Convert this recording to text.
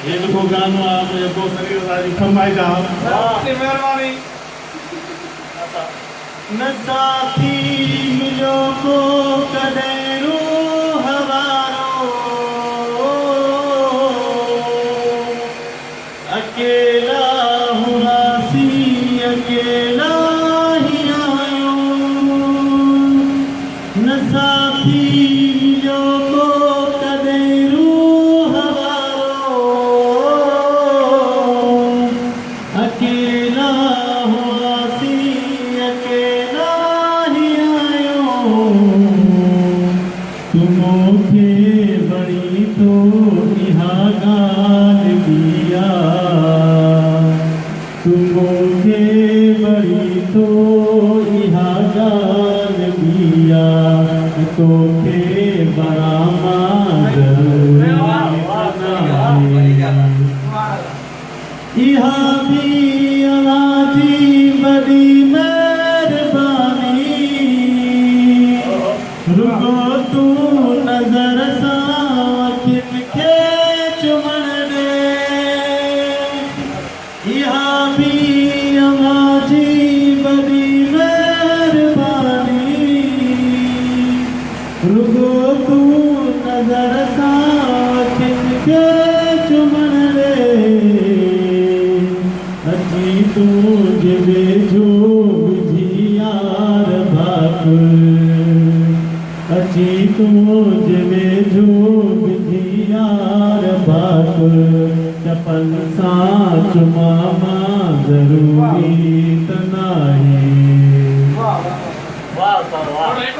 ये को गानो आप ये को शरीर सारी फरमाई जाओ मेहरबानी न साथी मिलो को कदेरू हवारो अकेला हुआसी अकेला ही आयो न साथी मिलो को कदेरू हवारो अकेला हुआसी अकेला ही आयो तुमोखे बड़ी तो इहा गाल दिया तुमोखे बड़ी तो इहा गाल दिया तोखे बड़ा मार इहा भी अलाजी बड़ी मेहरबानी रुको तू नजर साकिन के चुमन दे इहा भी अलाजी बड़ी मेहरबानी रुको तू नजर साकिन के चुमन दे अजी तू जबे जो बुझियार भाक अजी तू जबे जो बुझियार भाक चपल साच मामा जरूरी तनाही वाह वाह वाह